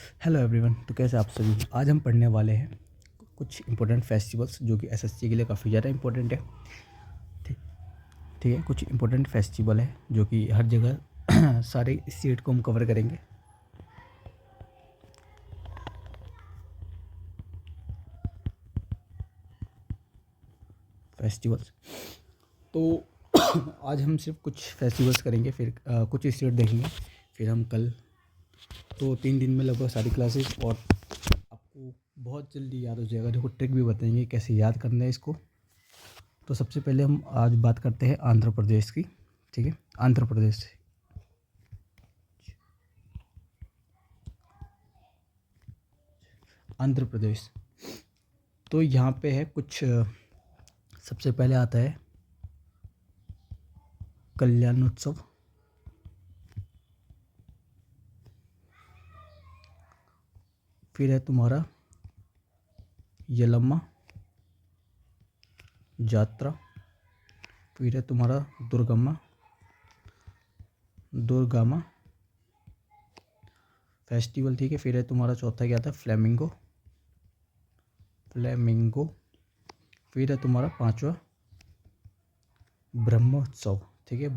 Hello everyone. तो कैसे आप सभी। आज हम पढ़ने वाले हैं कुछ इंपॉर्टेंट फेस्टिवल्स जो कि एसएससी के लिए काफ़ी ज़्यादा इंपॉर्टेंट है। ठीक ठीक है, कुछ इंपॉर्टेंट फेस्टिवल है जो कि हर जगह सारे स्टेट को हम कवर करेंगे। फेस्टिवल्स तो आज हम सिर्फ कुछ फेस्टिवल्स करेंगे, फिर कुछ स्टेट देखेंगे, फिर हम कल। तो 3 दिन में लगभग सारी क्लासेस, और आपको बहुत जल्दी याद हो जाएगा। देखो ट्रिक भी बताएंगे कैसे याद करना है इसको। तो सबसे पहले हम आज बात करते हैं आंध्र प्रदेश की। ठीक है, आंध्र प्रदेश। आंध्र प्रदेश तो यहाँ पे है कुछ। सबसे पहले आता है कल्याणोत्सव। फिर है तुम्हारा यलम्मा जात्रा। फिर है तुम्हारा दुर्गामा फेस्टिवल। ठीक है, फिर है तुम्हारा चौथा क्या था, फ्लेमिंगो। फिर है तुम्हारा पांचवा ब्रह्मोत्सव। ठीक है,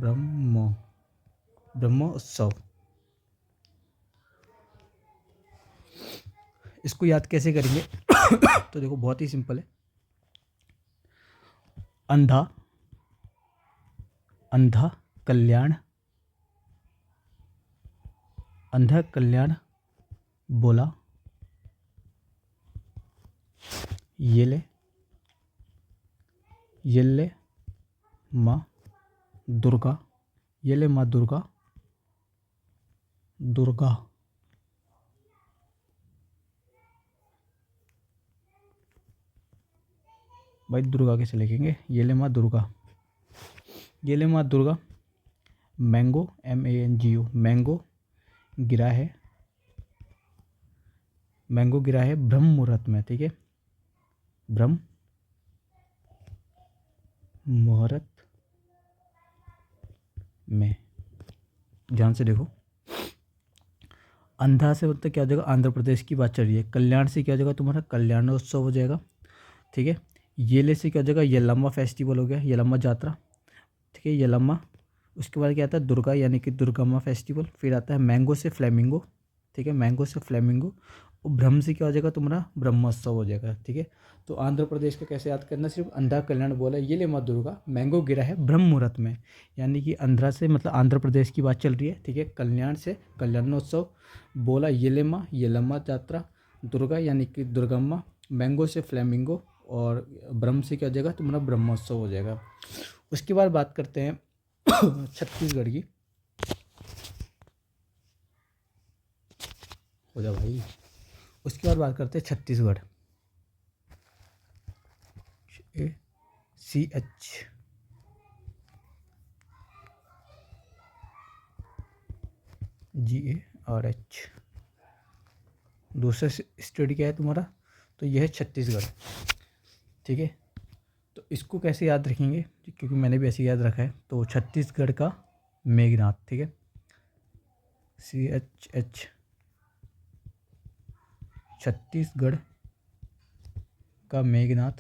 ब्रह्मोत्सव। इसको याद कैसे करेंगे? तो देखो बहुत ही सिंपल है। अंधा कल्याण, अंधा कल्याण बोला येले माँ दुर्गा। भाई दुर्गा कैसे लिखेंगे? येले माँ दुर्गा। मैंगो MANGO, मैंगो गिरा है ब्रह्म मुहूर्त में। ठीक है, ब्रह्म मुहूर्त में। ध्यान से देखो, अंधा से मतलब क्या हो जाएगा, आंध्र प्रदेश की बात चल रही है। कल्याण से क्या हो जाएगा, तुम्हारा कल्याणोत्सव हो जाएगा। ठीक है, येले से क्या हो जाएगा, यलम्मा फेस्टिवल हो गया, यलम्मा जात्रा। ठीक है, यलम्मा। उसके बाद क्या आता है, दुर्गा यानी कि दुर्गम्मा फेस्टिवल। फिर आता है मैंगो से फ्लेमिंगो। ठीक है, मैंगो से फ्लेमिंगो। और ब्रह्म से क्या हो जाएगा, तुम्हारा ब्रह्मोत्सव हो जाएगा। ठीक है, तो आंध्र प्रदेश का कैसे याद करना, सिर्फ अंधा कल्याण बोला ये ले माँ दुर्गा, मैंगो गिरा है ब्रह्म मुहूर्त में। यानी कि आंध्रा से मतलब आंध्र प्रदेश की बात चल रही है। ठीक है, कल्याण से कल्याणोत्सव बोला, ये माँ यलम्मा यात्रा, दुर्गा यानी कि दुर्गम्मा, मैंगो से फ्लेमिंगो, और ब्रह्म से क्या हो जाएगा, तुम्हारा ब्रह्मोत्सव हो जाएगा। उसके बाद बात करते हैं छत्तीसगढ़ की। हो जा भाई। उसके बाद बात करते हैं छत्तीसगढ़। CHGARH। दूसरा स्टेट क्या है तुम्हारा, तो यह है छत्तीसगढ़। ठीक है, तो इसको कैसे याद रखेंगे, क्योंकि मैंने भी ऐसे याद रखा है। तो छत्तीसगढ़ का मेघनाथ। ठीक है, CHH, छत्तीसगढ़ का मेघनाथ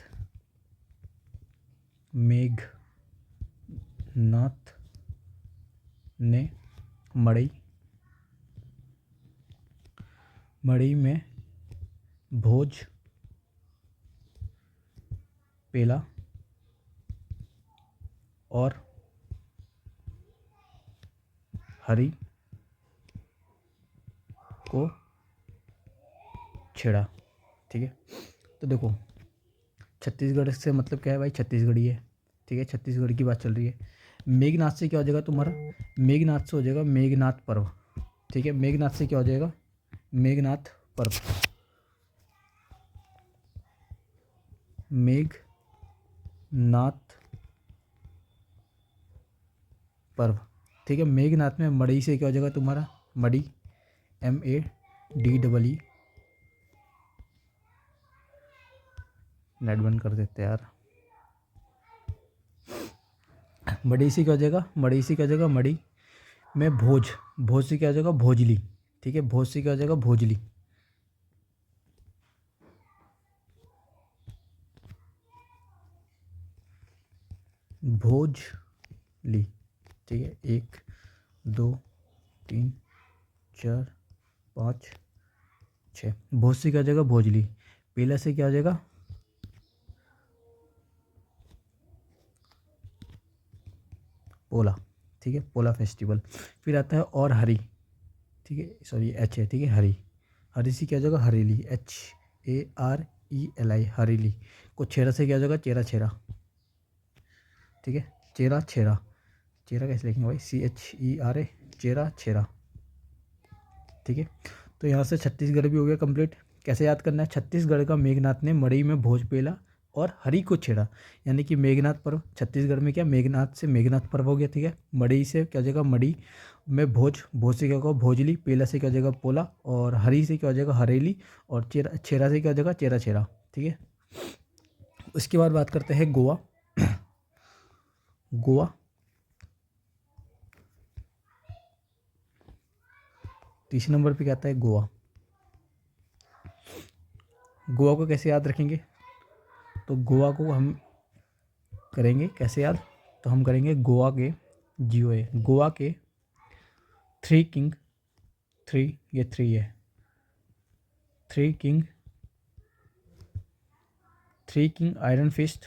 ने मड़ई में भोज पेला और हरी को छेड़ा। ठीक है, तो देखो छत्तीसगढ़ से मतलब क्या है भाई, छत्तीसगढ़ी है। ठीक है, छत्तीसगढ़ की बात चल रही है। मेघनाथ से क्या हो जाएगा तुम्हारा, मेघनाथ से हो जाएगा मेघनाथ पर्व। ठीक है, मेघनाथ से क्या हो जाएगा, मेघनाथ पर्व, मेघनाथ पर्व। ठीक है, मेघनाथ में मड़ई से क्या हो जाएगा तुम्हारा, मड़ी MADEE। नेट बंद कर देते यार। मड़ी से क्या हो जाएगा, मड़ी से क्या हो जाएगा, मड़ी में भोज से क्या हो जाएगा, भोजली। ठीक है, भोज से क्या हो जाएगा, भोजली। भोजली, ठीक है, 1 2 3 4 5 6। भोज से क्या हो जाएगा भोजली, पेला से क्या हो जाएगा पोला, ठीक है, पोला फेस्टिवल। फिर आता है और हरी, ठीक है, सॉरी एच है, ठीक है, हरी, हरी से क्या हो जाएगा हरेली, HARELI, हरेली। को छेरा से क्या हो जाएगा चेरा छेरा, ठीक है, चेरा छेरा, चेरा कैसे लिखेंगे भाई, CHERA, चेरा छेरा, ठीक है। तो यहाँ से छत्तीसगढ़ भी हो गया कंप्लीट। कैसे याद करना है, छत्तीसगढ़ का मेघनाथ ने मड़ई में भोज पेला और हरी को छेड़ा, यानी कि मेघनाथ पर्व छत्तीसगढ़ में क्या मेघनाथ से मेघनाथ पर्व हो गया, ठीक है। मड़ई से क्या हो जाएगा मड़ी में भोज, भोज से क्या होगा भोजली, पेला से क्या हो जाएगा पोला, और हरी से क्या हो जाएगा हरेली, और चेरा छेरा से क्या हो जाएगा चेरा छेरा, ठीक है। उसके बाद बात करते हैं गोवा। गोवा तीसरे नंबर पे क्या आता है गोवा। गोवा को कैसे याद रखेंगे, तो गोवा को हम करेंगे कैसे याद, तो हम करेंगे गोवा के GOA, गोवा के 3 किंग, 3 ये 3 है, 3 king iron fist,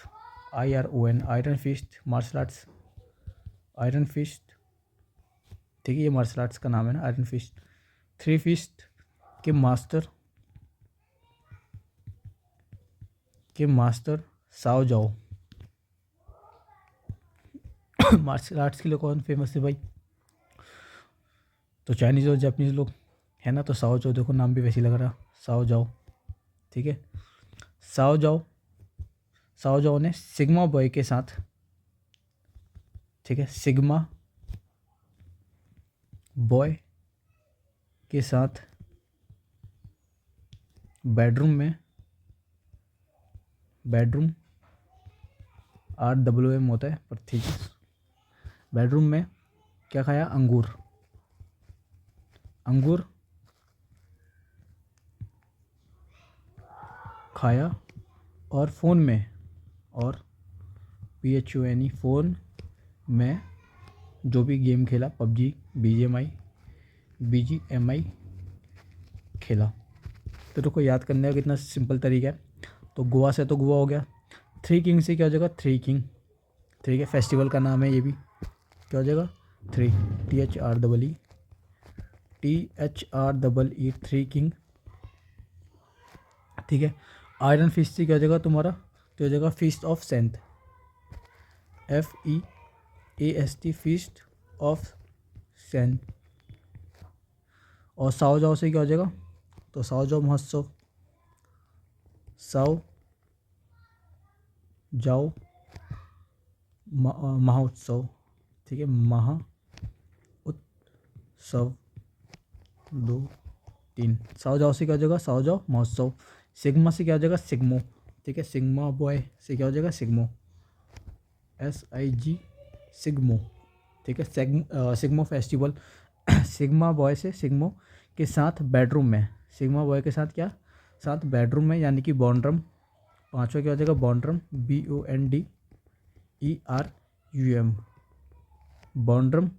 IRON, iron fist martial arts, iron fist, ठीक है, ये मार्शल आर्ट्स का नाम है ना आयरन फिस्ट। 3 फिस्ट के मास्टर साओ जाओ। मार्शल आर्ट्स के लिए कौन फेमस है भाई, तो चाइनीज़ और जापानीज़ लोग है ना, तो साओ जाओ, देखो नाम भी वैसे ही लग रहा, साओ जाओ, ठीक है। साओ जाओ ने सिग्मा बॉय के साथ, ठीक है, सिग्मा बॉय के साथ बेडरूम RWM होता है पर ठीक है, बेडरूम में क्या खाया, अंगूर खाया, और फ़ोन में, और PHONE फ़ोन में जो भी गेम खेला, PUBG BGMI खेला। तो देखो याद करने का कितना सिंपल तरीका है। तो गोवा से तो गोवा हो गया। 3 किंग से क्या हो जाएगा 3 किंग, ठीक है, फेस्टिवल का नाम है ये भी, क्या हो जाएगा 3 THREE 3 किंग, ठीक है। आयरन फिस्ट से क्या हो जाएगा तुम्हारा, तो हो जाएगा feast of saint, FEAST feast of saint. और साओ जाओ से क्या हो जाएगा, तो साओ जाओ महोत्सव, साओ जाओ महोत्सव, ठीक है, महा उत्सव 2 3। साओ जाओ से क्या हो जाएगा साओ जाओ महोत्सव। सिग्मा से क्या हो जाएगा सिग्मो, ठीक है, सिग्मा बॉय से क्या हो जाएगा सिग्मो, SIG सिग्मो, ठीक है, सिग्मो फेस्टिवल। सिग्मा बॉय से सिग्मो के साथ बेडरूम में, सिग्मा बॉय के साथ क्या साथ बेडरूम में, यानी कि बॉन्ड्रम। पांचवा क्या हो जाएगा बॉन्ड्रम, BONDERUM बॉन्ड्रम,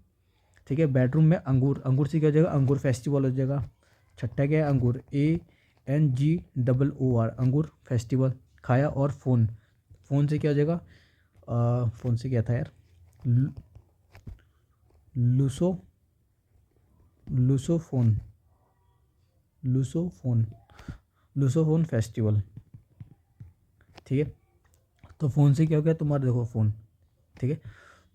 ठीक है। बेडरूम में अंगूर से क्या हो जाएगा अंगूर फेस्टिवल हो जाएगा। छठा क्या है अंगूर, ANGOOR अंगूर फेस्टिवल। खाया और फ़ोन से क्या हो जाएगा, फ़ोन से क्या था यार, लूसोफोन फेस्टिवल, ठीक है। तो फ़ोन से क्या हो गया तुम्हारा देखो फ़ोन, ठीक है।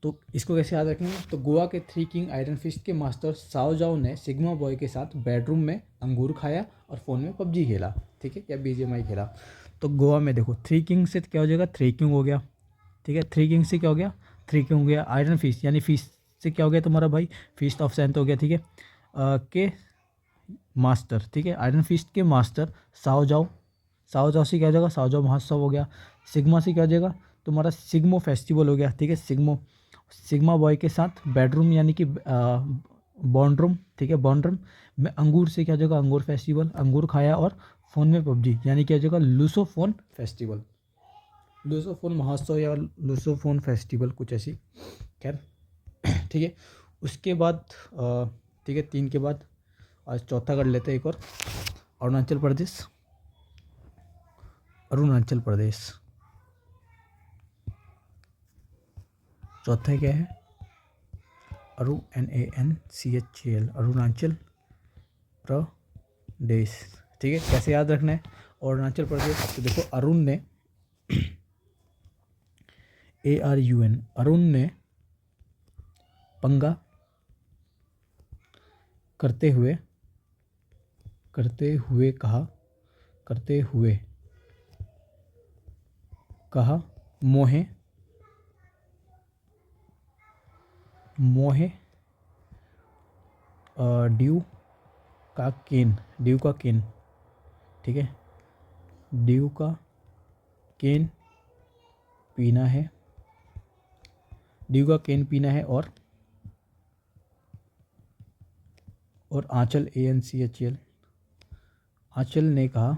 तो इसको कैसे याद रखेंगे, तो गोवा के 3 किंग आयरन फिस्ट के मास्टर साओ जाओ ने सिग्मा बॉय के साथ बेडरूम में अंगूर खाया और फ़ोन में PUBG खेला, ठीक है, या BGMI खेला। तो गोवा में देखो 3 किंग से क्या हो जाएगा 3 किंग हो गया, ठीक है। 3 किंग से क्या हो गया 3 किंग हो गया। आयरन फिस्ट यानी फिस्ट से क्या हो गया तुम्हारा भाई फीस्ट ऑफ सेंट हो गया, ठीक है। के मास्टर, ठीक है, आयरन फिस्ट के मास्टर साओ जाओ से क्या हो जाएगा साओ जाओ महोत्सव हो गया। सिग्मा से क्या हो जाएगा तुम्हारा सिग्मो फेस्टिवल हो गया, ठीक है, सिग्मा बॉय के साथ बेडरूम यानी कि बॉन्ड्रूम, ठीक है, बॉन्ड्रूम में अंगूर से क्या हो जाएगा अंगूर फेस्टिवल, अंगूर खाया और फ़ोन में PUBG यानी क्या हो जाएगा लूसोफोन फेस्टिवल, लुसोफोन महोत्सव या लुसोफोन फेस्टिवल कुछ ऐसी, खैर ठीक है। उसके बाद ठीक है, 3 के बाद आज चौथा कर लेते हैं एक और, अरुणाचल प्रदेश। अरुणाचल प्रदेश चौथा क्या है, NANCHAL, अरुणाचल प्रदेश। ठीक है, कैसे याद रखना है अरुणाचल प्रदेश? तो देखो अरुण ने ARUN, अरुण ने पंगा करते हुए कहा मोहे ड्यू का केन, ठीक है, ड्यू का केन पीना है और आंचल ANCHL, आंचल ने कहा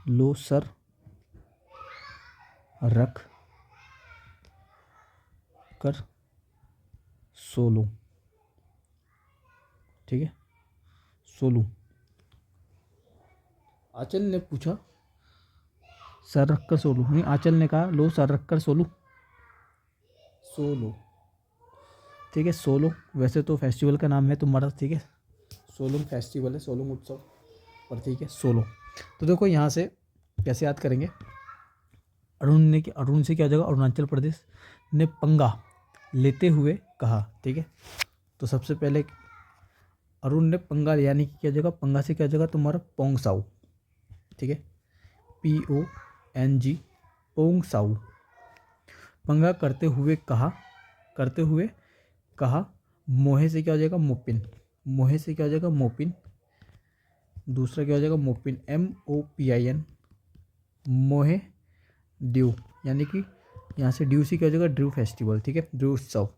लो सर रख कर सोलो, ठीक है, सोलू। आंचल ने पूछा सर रख कर सोलू, नहीं, आंचल ने कहा लो सर रख कर सोलू, ठीक है। सोलो वैसे तो फेस्टिवल का नाम है तुम्हारा, ठीक है, सोलुंग फेस्टिवल है, सोलुंग उत्सव, पर ठीक है सोलो। तो देखो यहाँ से कैसे याद करेंगे, अरुण से क्या हो जाएगा, अरुणाचल प्रदेश ने पंगा लेते हुए कहा, ठीक है। तो सबसे पहले अरुण ने पंगा यानी कि क्या जगह, पंगा से क्या जगह तुम्हारा पोंगसाऊ, ठीक है, PONG, पोंगसाऊ। पंगा करते हुए कहा मोहे से क्या हो जाएगा, मोपिन, मोहे से क्या हो जाएगा, मोपिन। दूसरा क्या हो जाएगा, मोपिन, MOPIN, मोहे ड्यू, यानी कि यहाँ से ड्यू से क्या हो जाएगा, ड्रू फेस्टिवल, ठीक है, ड्रू उत्सव,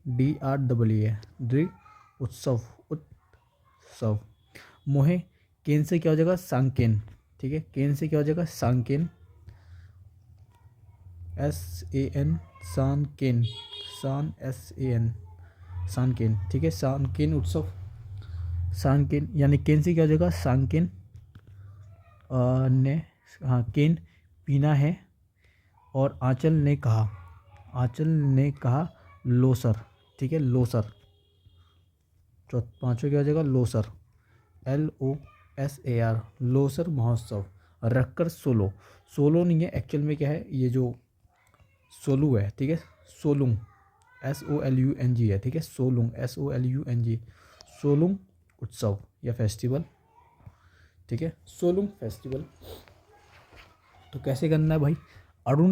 DREE, ड्रू उत्सव। मोहे केन से क्या हो जाएगा, सांकेन, ठीक है, केन से क्या हो जाएगा, सांकेन, SAN, सांकेन, सांकेन, ठीक है, सांकेन उत्सव, सांकेन यानी केन से क्या हो जाएगा, सांकेन ने, हाँ, केन पीना है और आंचल ने कहा लोसर, ठीक है, लोसर। पांचवा क्या हो जाएगा, लोसर, LOSAR, लोसर महोत्सव। रखकर सोलो नहीं है एक्चुअल में, क्या है ये जो सोलू है, ठीक है, सोलुंग SOLUNG है, ठीक है, सोलुंग SOLUNG, सोलुंग उत्सव या फेस्टिवल, ठीक है, सोलुंग फेस्टिवल। तो कैसे करना है भाई, अरुण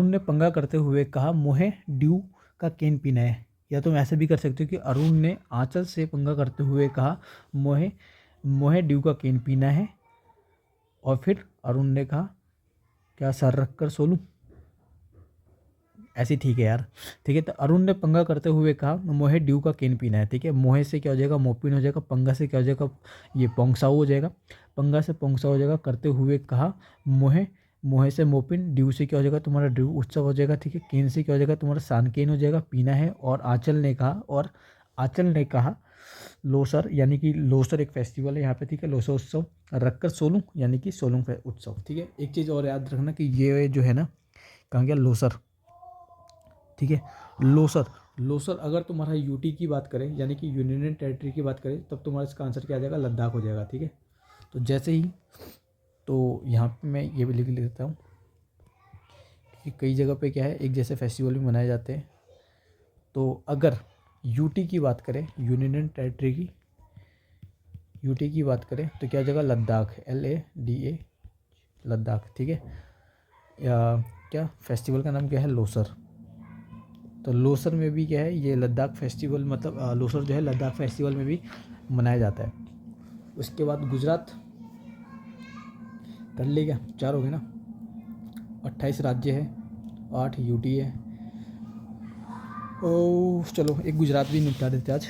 ने पंगा करते हुए कहा मोहे ड्यू का केन पीना है, या तुम ऐसे भी कर सकते हो कि अरुण ने आंचल से पंगा करते हुए कहा मोहे ड्यू का केन पीना है, और फिर अरुण ने कहा क्या सर रख कर सोलूं, ऐसे ठीक है यार, ठीक है। तो अरुण ने पंगा करते हुए कहा मोहे ड्यू का केन पीना है, ठीक है, मोहे से क्या हो जाएगा, मोपिन हो जाएगा, पंगा से क्या हो जाएगा, ये पोंगसाऊ हो जाएगा, पंगा से पोंगसाऊ हो जाएगा, करते हुए कहा मोहे से मोपिन, ड्यू से क्या हो जाएगा तुम्हारा ड्यू उत्सव हो जाएगा, ठीक है, केन से क्या हो जाएगा तुम्हारा सानकेन हो जाएगा, पीना है, और आंचल ने कहा लोसर, यानी कि लोसर एक फेस्टिवल है यहाँ पे, ठीक है, लोसर उत्सव। रखकर सोलूं यानी कि सोलुंग उत्सव, ठीक है। एक चीज़ और याद रखना कि ये जो है ना, कहाँ गया लोसर, ठीक है, लोसर अगर तुम्हारा यूटी की बात करें यानी कि यूनियन टेरिटरी की बात करें, तब तुम्हारा इसका आंसर क्या आ जाएगा, लद्दाख हो जाएगा, ठीक है। तो जैसे ही, तो यहाँ पे मैं ये भी लिख लेता हूँ कि कई जगह पे क्या है एक जैसे फेस्टिवल भी मनाए जाते हैं। तो अगर यूटी की बात करें, यूनियन टेरिटरी की यूटी की बात करें, तो क्या जगह, लद्दाख, LADA, लद्दाख, ठीक है। या क्या फेस्टिवल का नाम क्या है, लोसर। तो लोसर में भी क्या है, ये लद्दाख फेस्टिवल, मतलब लोसर जो है लद्दाख फेस्टिवल में भी मनाया जाता है। उसके बाद गुजरात कर लेगा, 4 हो गए ना। 28 राज्य है, 8 यूटी है। ओ चलो एक गुजरात भी निपटा देते आज,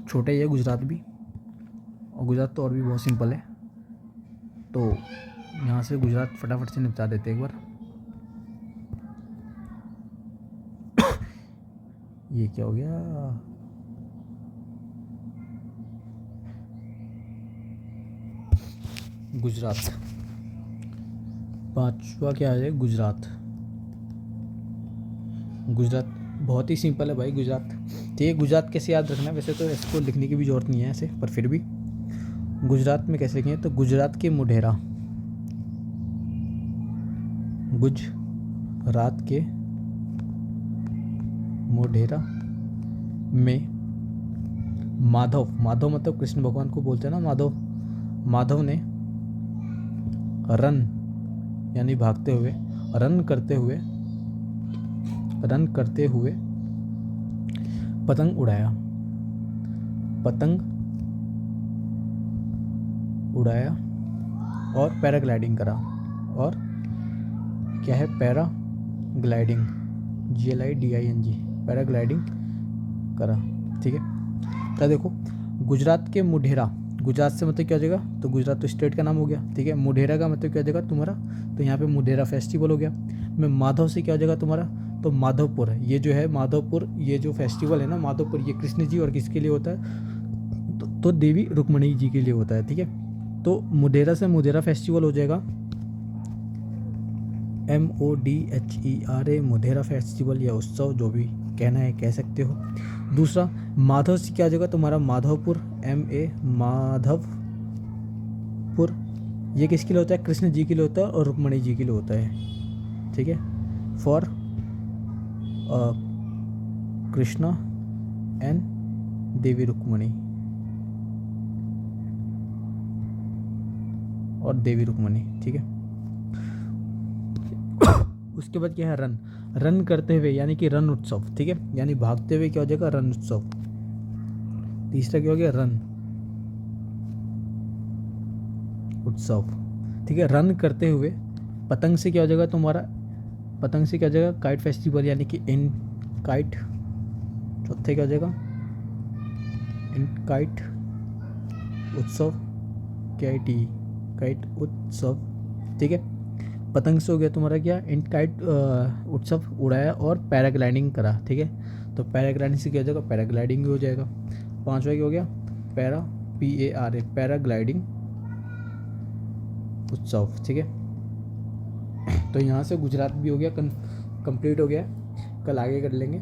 छोटा ही है गुजरात भी, और गुजरात तो और भी बहुत सिंपल है, तो यहाँ से गुजरात फटाफट से निपटा देते एक बार। ये क्या हो गया, गुजरात। पांचवा क्या है, गुजरात। गुजरात बहुत ही सिंपल है भाई गुजरात। तो ये गुजरात कैसे याद रखना है, वैसे तो इसको लिखने की भी ज़रूरत नहीं है ऐसे, पर फिर भी गुजरात में कैसे लिखेंगे, तो गुजरात के मोढेरा, गुजरात के मोढेरा में माधव, माधव मतलब कृष्ण भगवान को बोलते हैं ना माधव, माधव ने रन यानी भागते हुए, रन करते हुए पतंग उड़ाया, पतंग उड़ाया और पैराग्लाइडिंग करा। और क्या है, पैराग्लाइडिंग, GLIDING, पैराग्लाइडिंग करा। ठीक है, तो देखो गुजरात के मोढेरा, गुजरात से मतलब क्या हो जाएगा, तो गुजरात तो स्टेट का नाम हो गया। ठीक है, मोढेरा का मतलब क्या हो जाएगा तुम्हारा, तो यहाँ पे मोढेरा फेस्टिवल हो गया। में माधव से क्या हो जाएगा तुम्हारा, तो माधवपुर है। ये जो है माधवपुर, ये जो फेस्टिवल है ना माधवपुर, ये कृष्ण जी और किसके लिए होता है, तो देवी रुक्मणी जी के लिए होता है। ठीक है, तो मोढेरा से मोढेरा फेस्टिवल हो जाएगा, MODHERA, मोढेरा फेस्टिवल या उत्सव, जो भी कहना है कह सकते हो। दूसरा माधव से क्या हो जाएगा तुम्हारा, माधवपुर, MA, माधवपुर, ये किसके लिए होता है, कृष्ण जी के लिए होता है और रुक्मणी जी के लिए होता है। ठीक है, फॉर कृष्णा एंड देवी रुक्मणी, और देवी रुक्मणी। ठीक है, उसके बाद क्या है, रन, रन करते हुए यानी कि रन उत्सव। ठीक है, यानी भागते हुए क्या हो जाएगा, रन उत्सव। तीसरा क्या हो गया, रन उत्सव। ठीक है, रन करते हुए पतंग से क्या हो जाएगा तुम्हारा, पतंग से क्या हो जाएगा, काइट फेस्टिवल यानी कि इन काइट। चौथे क्या हो जाएगा, इन काइट उत्सव, काइट उत्सव। ठीक है, पतंग से हो गया तुम्हारा क्या, इन काइट उत्सव उड़ाया और पैराग्लाइडिंग करा। ठीक है, तो पैराग्लाइडिंग से क्या हो जाएगा, पैराग्लाइडिंग भी हो जाएगा। पांचवा क्या हो गया, PARA, पैराग्लाइडिंग उत्सव। ठीक है, तो यहाँ से गुजरात भी हो गया, कंप्लीट हो गया। कल आगे कर लेंगे,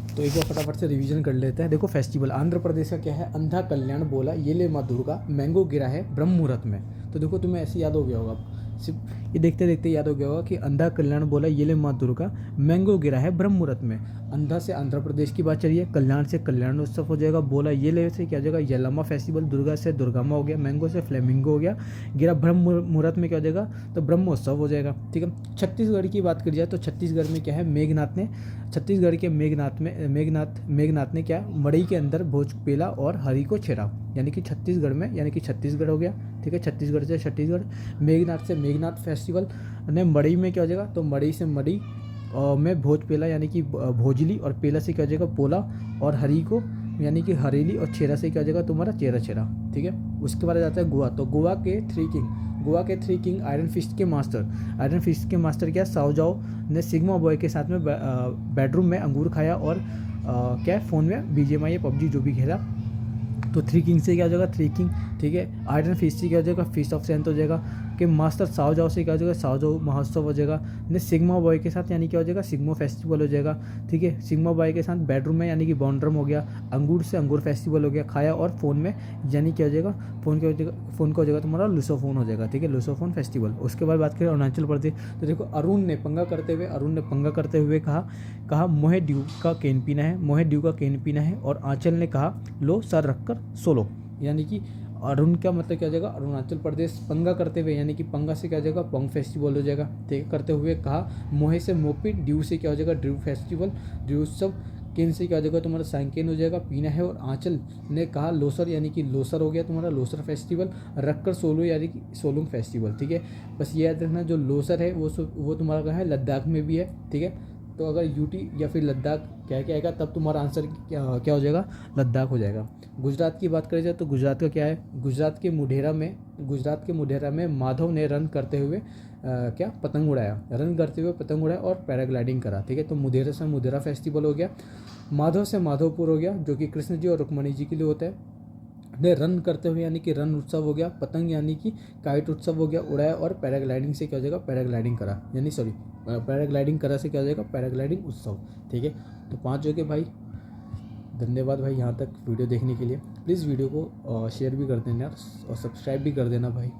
तो एक बार फटाफट से रिवीजन कर लेते हैं। देखो फेस्टिवल आंध्र प्रदेश का क्या है, अंधा कल्याण बोला ये ले माँ दुर्गा, मैंगो गिरा है ब्रह्म मुहूर्त में। तो देखो तुम्हें ऐसे याद हो गया होगा, सिर्फ ये देखते देखते याद हो गया होगा कि अंधा कल्याण बोला ये ले माँ दुर्गा, मैंगो गिरा है ब्रह्म मुहूर्त में। अंधा से आंध्र प्रदेश की बात चलिए, कल्याण से कल्याण उत्सव हो जाएगा, बोला ये ले से क्या हो जाएगा, यलम्मा फेस्टिवल, दुर्गा से दुर्गामा हो गया, मैंगो से फ्लेमिंगो हो गया, गिरा ब्रह्म मुहूर्त में क्या हो जाएगा, तो ब्रह्मोत्सव हो जाएगा। ठीक है, छत्तीसगढ़ की बात करी जाए तो छत्तीसगढ़ में क्या है, मेघनाथ ने, छत्तीसगढ़ के मेघनाथ ने क्या, मड़ई के अंदर भोज पेला और हरि को छेड़ा, यानी कि छत्तीसगढ़ में, यानी कि छत्तीसगढ़ हो गया। ठीक है, छत्तीसगढ़ से छत्तीसगढ़, मेघनाथ से मेघनाथ फेस्टिवल ने मड़ई में क्या हो जाएगा, तो मड़ई से मड़ई में भोज पेला यानी कि भोजली, और पेला से क्या हो जाएगा, पोला, और हरी को यानी कि हरेली, और छेरा से क्या हो जाएगा तुम्हारा, चेरा छेरा। ठीक है, उसके बाद जाता है गोवा। तो गोवा के थ्री किंग आयरन फिस्ट के मास्टर क्या, साओजाओ ने सिग्मा बॉय के साथ में बेडरूम में अंगूर खाया और क्या फ़ोन में BGMI या PUBG जो भी खेला। तो थ्री किंग से क्या हो जाएगा, थ्री किंग। ठीक है, आयरन फिस्ट से क्या हो जाएगा, फीस्ट ऑफ सेंथ हो जाएगा। कि मास्टर साओजाओ से क्या हो जाएगा, साओजाओ महोत्सव हो जाएगा। ने सिग्मा बॉय के साथ यानी क्या हो जाएगा, सिग्मा फेस्टिवल हो जाएगा। ठीक है, सिग्मा बॉय के साथ बेडरूम में यानी कि बॉन्ड्रम हो गया। अंगूर से अंगूर फेस्टिवल हो गया, खाया और फ़ोन में यानी क्या हो जाएगा, फ़ोन का हो जाएगा तुम्हारा लुसोफोन हो जाएगा। ठीक है, लुसोफोन फेस्टिवल। उसके बाद बात करें अरुणाचल प्रदेश, तो देखो अरुण ने पंगा करते हुए कहा मोहे ड्यू का केन पीना है, और आंचल ने कहा लो सर रखकर सोलो। यानी कि अरुण का मतलब क्या हो जाएगा, अरुणाचल प्रदेश। पंगा करते हुए यानी कि पंगा से क्या हो जाएगा, पोंग फेस्टिवल हो जाएगा। ठीक है, करते हुए कहा मोहे से मोपी, ड्यू से क्या हो जाएगा, ड्यू फेस्टिवल, ड्यू उत्सव, केन से क्या हो जाएगा तुम्हारा सांकेन हो जाएगा, पीना है। और आंचल ने कहा लोसर, यानी कि लोसर हो गया तुम्हारा लोसर फेस्टिवल। रखकर सोलो यानी कि सोलुंग फेस्टिवल, ठीक है। बस ये याद रखना जो लोसर है वो तुम्हारा कहाँ है, लद्दाख में भी है, ठीक है। तो अगर यूटी या फिर लद्दाख क्या क्या आएगा तब तुम्हारा आंसर क्या हो जाएगा, लद्दाख हो जाएगा। गुजरात की बात करें जाए तो गुजरात का क्या है, गुजरात के मुढेरा में माधव ने रन करते हुए क्या पतंग उड़ाया और पैराग्लाइडिंग करा, ठीक है। तो मुढेरा से मुढेरा फेस्टिवल हो गया। माधव से माधवपुर हो गया जो कि कृष्ण जी और रुक्मणी जी के लिए होता है। ने रन करते हुए यानी कि रन उत्सव हो गया। पतंग यानी कि काइट उत्सव हो गया, उड़ाया। और पैराग्लाइडिंग से क्या हो जाएगा, पैराग्लाइडिंग करा से क्या हो जाएगा, पैराग्लाइडिंग उत्सव, ठीक है। तो 5 हो गए भाई। धन्यवाद भाई यहाँ तक वीडियो देखने के लिए। प्लीज़ वीडियो को शेयर भी कर देना और सब्सक्राइब भी कर देना भाई।